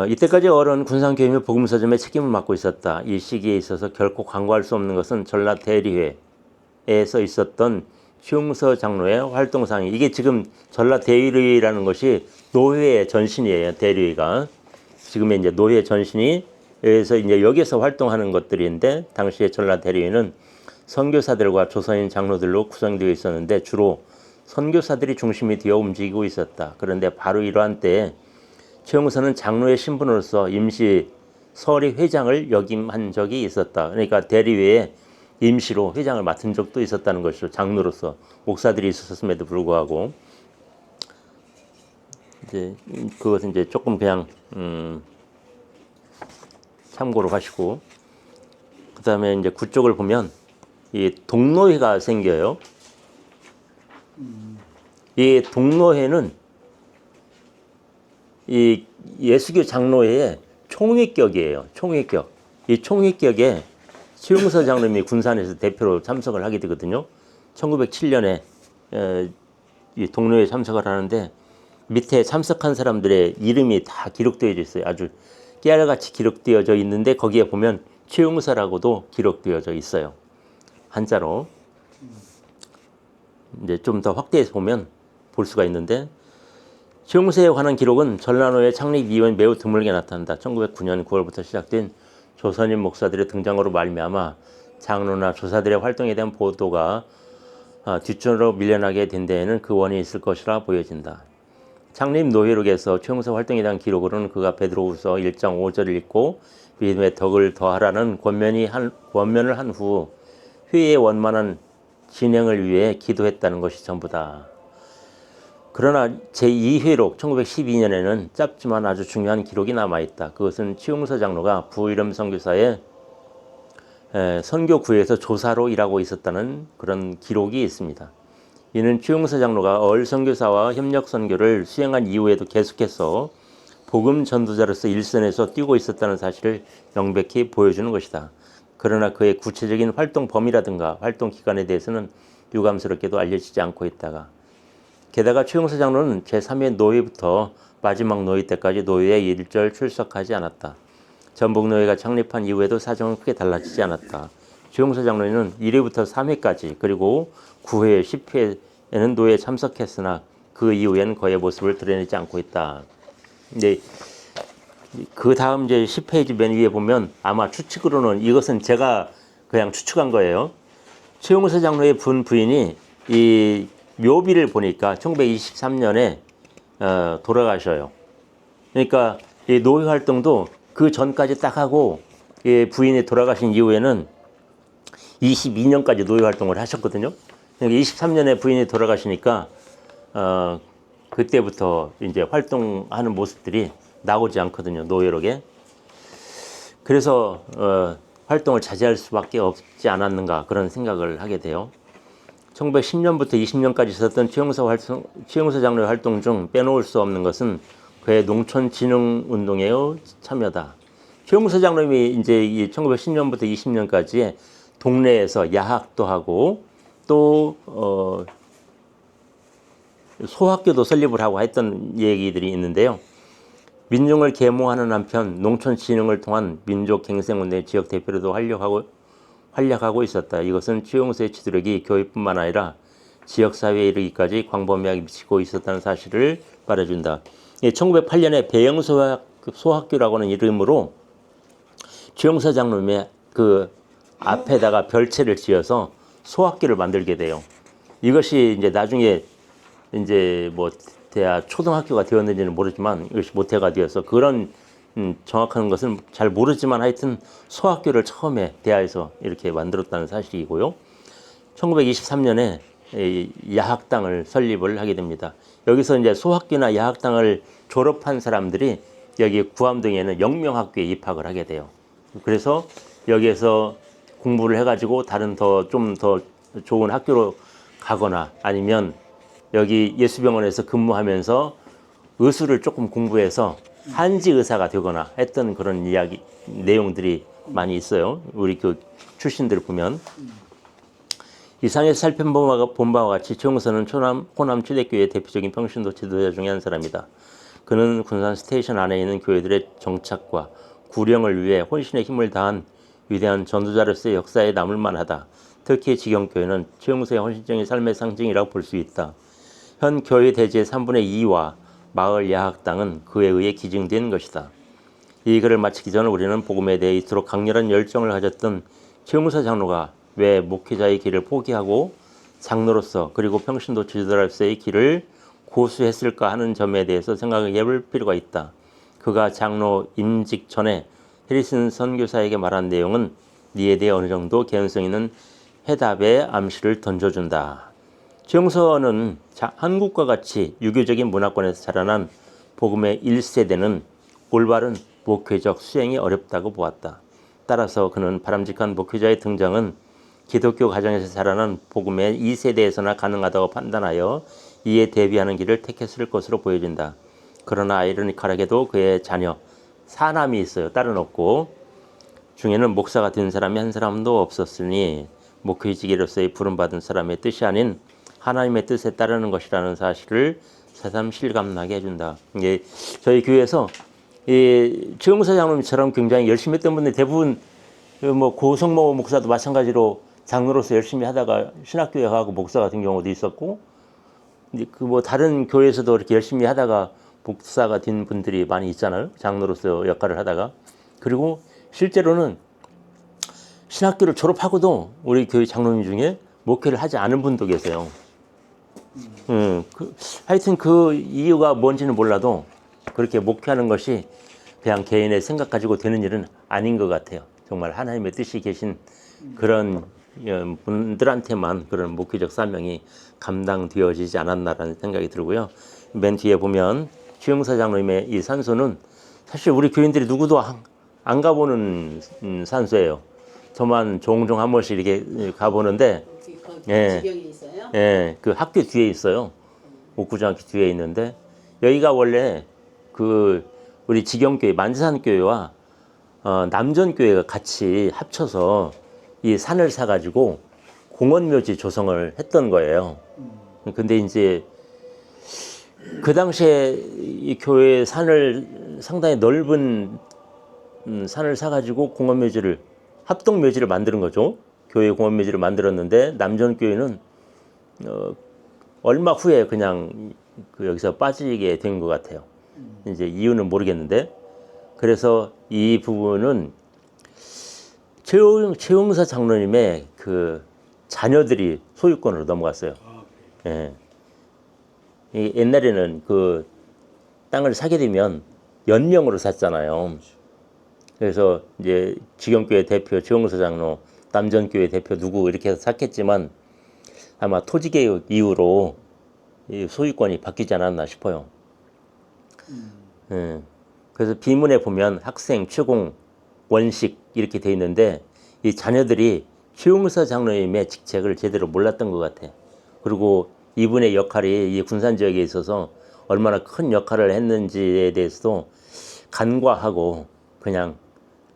이때까지 얼은 군산교회 및 복음서점의 책임을 맡고 있었다. 이 시기에 있어서 결코 간과할 수 없는 것은 전라 대리회에서 있었던 최용서 장로의 활동상이, 이게 지금 전라 대리회라는 것이 노회의 전신이에요. 대리회가 지금의 이제 노회 전신이 여기서 이제 여기서 활동하는 것들인데, 당시에 전라 대리회는 선교사들과 조선인 장로들로 구성되어 있었는데 주로 선교사들이 중심이 되어 움직이고 있었다. 그런데 바로 이러한 때에 최용서는 장로의 신분으로서 임시 서리 회장을 역임한 적이 있었다. 그러니까 대리회에 임시로 회장을 맡은 적도 있었다는 것이죠. 장로로서 목사들이 있었음에도 불구하고. 이제 그것은 이제 조금 그냥 참고로 하시고, 그 다음에 이제 구쪽을 보면 이 동로회가 생겨요. 이 동로회는 이 예수교 장로회의 총회격이에요. 총회격. 이 총회격에 최용서 장로님이 군산에서 대표로 참석을 하게 되거든요. 1907년에 이 동로회에 참석을 하는데 밑에 참석한 사람들의 이름이 다 기록되어 있어요. 아주 깨알같이 기록되어져 있는데 거기에 보면 최용서라고도 기록되어져 있어요. 한자로. 이제 좀 더 확대해서 보면 볼 수가 있는데, 최용서에 관한 기록은 전라노회 창립 이후엔 매우 드물게 나타난다. 1909년 9월부터 시작된 조선인 목사들의 등장으로 말미암아 장로나 조사들의 활동에 대한 보도가 뒷전으로 밀려나게 된 데에는 그 원인이 있을 것이라 보여진다. 창립 노회록에서 최용서 활동에 대한 기록으로는 그가 베드로후서 1장 5절을 읽고 믿음의 덕을 더하라는 권면을 한 후 회의의 원만한 진행을 위해 기도했다는 것이 전부다. 그러나 제2회록 1912년에는 짧지만 아주 중요한 기록이 남아있다. 그것은 최용서 장로가 부이름 선교사의 선교구에서 조사로 일하고 있었다는 그런 기록이 있습니다. 이는 최용서 장로가 어을 선교사와 협력 선교를 수행한 이후에도 계속해서 복음 전도자로서 일선에서 뛰고 있었다는 사실을 명백히 보여주는 것이다. 그러나 그의 구체적인 활동 범위라든가 활동 기간에 대해서는 유감스럽게도 알려지지 않고 있다가 게다가 최용서 장로는 제3회 노회부터 마지막 노회 때까지 노회에 일절 출석하지 않았다. 전북노회가 창립한 이후에도 사정은 크게 달라지지 않았다. 최용서 장로는 1회부터 3회까지 그리고 9회, 10회에는 노회에 참석했으나 그 이후에는 그의 모습을 드러내지 않고 있다. 근데 그 다음 이제 10페이지 맨 위에 보면 아마 추측으로는 이것은 제가 그냥 추측한 거예요. 최용서 장로의 부인이 이 묘비를 보니까 1923년에 돌아가셔요. 그러니까 이 노회 활동도 그 전까지 딱 하고 부인이 돌아가신 이후에는 22년까지 노회 활동을 하셨거든요. 그러니까 23년에 부인이 돌아가시니까 그때부터 이제 활동하는 모습들이 나오지 않거든요. 노회록에. 그래서 활동을 자제할 수밖에 없지 않았는가 그런 생각을 하게 돼요. 1910년부터 20년까지 있었던 최용서 장로의 활동 중 빼놓을 수 없는 것은 그의 농촌진흥운동에 참여다. 최용서 장로님이 이제 1910년부터 20년까지 동네에서 야학도 하고 또 소학교도 설립을 하고 했던 얘기들이 있는데요. 민중을 계몽하는 한편 농촌 진흥을 통한 민족 갱생운동의 지역 대표로도 활약하고 있었다. 이것은 최용서의 지도력이 교회뿐만 아니라 지역사회에 이르기까지 광범위하게 미치고 있었다는 사실을 말해준다. 1908년에 배영소학교라고 하는 이름으로 최용서 장로님의 그 앞에다가 별채를 지어서 소학교를 만들게 돼요. 이것이 이제 나중에 이제 뭐 대학 초등학교가 되었는지는 모르지만 이것이 모태가 되어서 그런 정확한 것은 잘 모르지만 하여튼 소학교를 처음에 대하에서 이렇게 만들었다는 사실이고요. 1923년에 야학당을 설립을 하게 됩니다. 여기서 이제 소학교나 야학당을 졸업한 사람들이 여기 구암동에는 영명학교에 입학을 하게 돼요. 그래서 여기에서 공부를 해가지고 다른 좀 더 좋은 학교로 가거나 아니면 여기 예수병원에서 근무하면서 의술을 조금 공부해서 한지 의사가 되거나 했던 그런 이야기 내용들이 많이 있어요. 우리 그 출신들을 보면 이상에서 살펴본 바와 같이 최용서는 호남 초대교회의 대표적인 평신도 지도자 중에 한 사람이다. 그는 군산 스테이션 안에 있는 교회들의 정착과 구령을 위해 혼신의 힘을 다한 위대한 전도자로서의 역사에 남을 만하다. 특히 직영교회는 최용서의 헌신적인 삶의 상징이라고 볼 수 있다. 현 교회 대지의 3분의 2와 마을 야학당은 그에 의해 기증된 것이다. 이 글을 마치기 전 우리는 복음에 대해 이토록 강렬한 열정을 가졌던 최용서 장로가 왜 목회자의 길을 포기하고 장로로서 그리고 평신도 지도자로서의 길을 고수했을까 하는 점에 대해서 생각해 볼 필요가 있다. 그가 장로 임직 전에 해리슨 선교사에게 말한 내용은 이에 대해 어느 정도 개연성 있는 해답의 암시를 던져준다. 최용서는 한국과 같이 유교적인 문화권에서 자라난 복음의 1세대는 올바른 목회적 수행이 어렵다고 보았다. 따라서 그는 바람직한 목회자의 등장은 기독교 가정에서 자라난 복음의 2세대에서나 가능하다고 판단하여 이에 대비하는 길을 택했을 것으로 보여진다. 그러나 아이러니컬하게도 그의 자녀, 사남이 있어요. 딸은 없고 중에는 목사가 된 사람이 한 사람도 없었으니 목회직으로서의 부름받은 사람의 뜻이 아닌 하나님의 뜻에 따르는 것이라는 사실을 새삼 실감나게 해준다. 이게 저희 교회에서 이 최용서 장로님처럼 굉장히 열심히 했던 분들 대부분 뭐 고성모 목사도 마찬가지로 장로로서 열심히 하다가 신학교에 가고 목사가 된 경우도 있었고, 그 뭐 다른 교회에서도 이렇게 열심히 하다가 목사가 된 분들이 많이 있잖아요. 장로로서 역할을 하다가. 그리고 실제로는 신학교를 졸업하고도 우리 교회 장로님 중에 목회를 하지 않은 분도 계세요. 하여튼 그 이유가 뭔지는 몰라도 그렇게 목회하는 것이 그냥 개인의 생각 가지고 되는 일은 아닌 것 같아요. 정말 하나님의 뜻이 계신 그런 분들한테만 그런 목회적 사명이 감당되어지지 않았나라는 생각이 들고요. 맨 뒤에 보면 최용사 장로님의 이 산소는 사실 우리 교인들이 누구도 안 가보는 산소예요. 저만 종종 한 번씩 이렇게 가보는데,
예. 지경에 있어요?
예, 그 학교 뒤에 있어요. 옥구중학교 뒤에 있는데, 여기가 원래 그 우리 지경교회, 만지산교회와 남전교회가 같이 합쳐서 이 산을 사가지고 공원묘지 조성을 했던 거예요. 근데 이제 그 당시에 이 교회 산을 상당히 넓은 산을 사가지고 공원묘지를 합동묘지를 만드는 거죠. 교회 공원묘지를 만들었는데 남전교회는 얼마 후에 그냥 여기서 빠지게 된 것 같아요. 이제 이유는 모르겠는데 그래서 이 부분은 최용사 장로님의 그 자녀들이 소유권으로 넘어갔어요. 예. 옛날에는 그 땅을 사게 되면 연명으로 샀잖아요. 그래서 이제 지경교회 대표 최용사 장로, 남전교회 대표 누구 이렇게 해서 샀겠지만 아마 토지개혁 이후로 이 소유권이 바뀌지 않았나 싶어요. 그래서 비문에 보면 학생, 최공, 원식 이렇게 돼 있는데 이 자녀들이 최용사 장로님의 직책을 제대로 몰랐던 것 같아. 그리고 이분의 역할이 이 군산 지역에 있어서 얼마나 큰 역할을 했는지에 대해서도 간과하고 그냥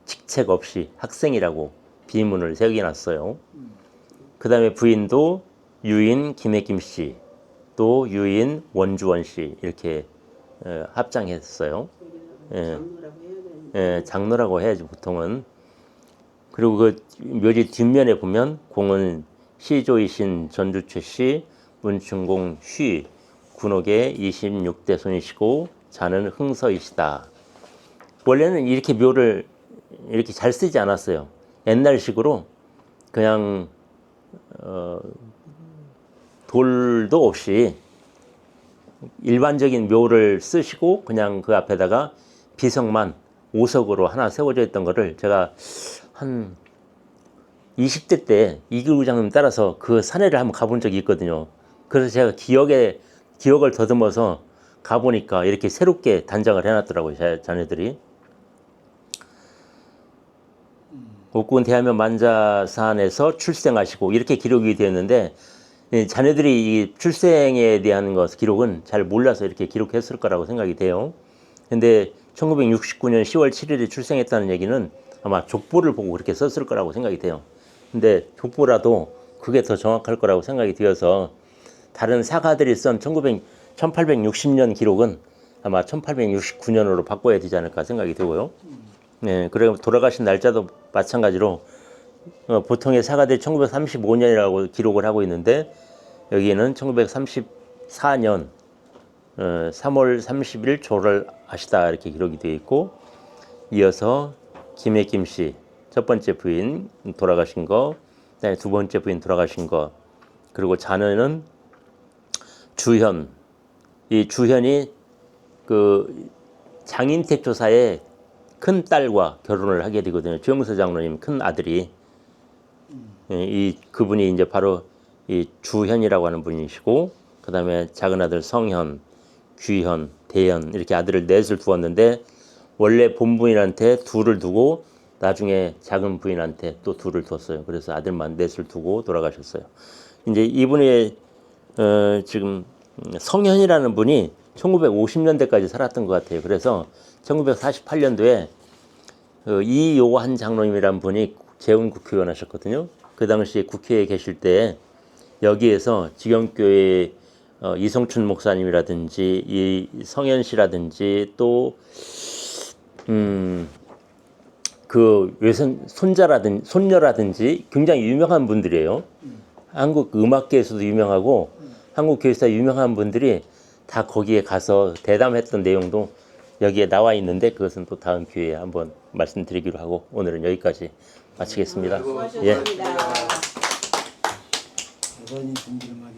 직책 없이 학생이라고 비문을 새겨놨어요. 그 다음에 부인도 유인 김혜김 씨, 또 유인 원주원 씨 이렇게 합장했어요.
장로라고 해야 되는데.
예, 장로라고 해야지 보통은. 그리고 그 묘지 뒷면에 보면 공은 시조이신 전주최 씨, 문충공 휘, 군옥의 26대 손이시고 자는 흥서이시다. 원래는 이렇게 묘를 이렇게 잘 쓰지 않았어요. 옛날식으로 그냥 돌도 없이 일반적인 묘를 쓰시고 그냥 그 앞에다가 비석만 5석으로 하나 세워져 있던 거를 제가 한 20대 때 이규 장님 따라서 그 산에를 한번 가본 적이 있거든요. 그래서 제가 기억을 더듬어서 가보니까 이렇게 새롭게 단장을 해놨더라고요. 제 자녀들이. 옥군 대하면 만자산에서 출생하시고 이렇게 기록이 되었는데 자녀들이 이 출생에 대한 기록은 잘 몰라서 이렇게 기록했을 거라고 생각이 돼요. 근데 1969년 10월 7일에 출생했다는 얘기는 아마 족보를 보고 그렇게 썼을 거라고 생각이 돼요. 근데 족보라도 그게 더 정확할 거라고 생각이 되어서 다른 사가들이 쓴 1860년 기록은 아마 1869년으로 바꿔야 되지 않을까 생각이 되고요. 네, 그리고 돌아가신 날짜도 마찬가지로 보통의 사가들이 1935년이라고 기록을 하고 있는데 여기에는 1934년 3월 30일 졸을하시다 이렇게 기록이 되어 있고 이어서 김혜김 씨 첫 번째 부인 돌아가신 거, 그다음에 두 번째 부인 돌아가신 거, 그리고 자녀는 주현. 이 주현이 그 장인택 조사의 큰 딸과 결혼을 하게 되거든요. 최용사 장로님 큰 아들이. 그분이 이제 바로 이 주현이라고 하는 분이시고, 그 다음에 작은 아들 성현, 귀현, 대현 이렇게 아들을 넷을 두었는데 원래 본부인한테 둘을 두고 나중에 작은 부인한테 또 둘을 뒀어요. 그래서 아들만 넷을 두고 돌아가셨어요. 이제 이분의 지금 성현이라는 분이 1950년대까지 살았던 것 같아요. 그래서 1948년도에 이요한 장로님이라는 분이 재훈 국회의원 하셨거든요. 그 당시 국회에 계실 때 여기에서 지경교회 이성춘 목사님이라든지 이 성현 씨라든지 또 그 외손 손녀라든지 굉장히 유명한 분들이에요. 한국 음악계에서도 유명하고 한국 교회에서 유명한 분들이 다 거기에 가서 대담했던 내용도 여기에 나와 있는데 그것은 또 다음 기회에 한번 말씀드리기로 하고 오늘은 여기까지 마치겠습니다.
수고하셨습니다.
예.
여전히 준비를 많이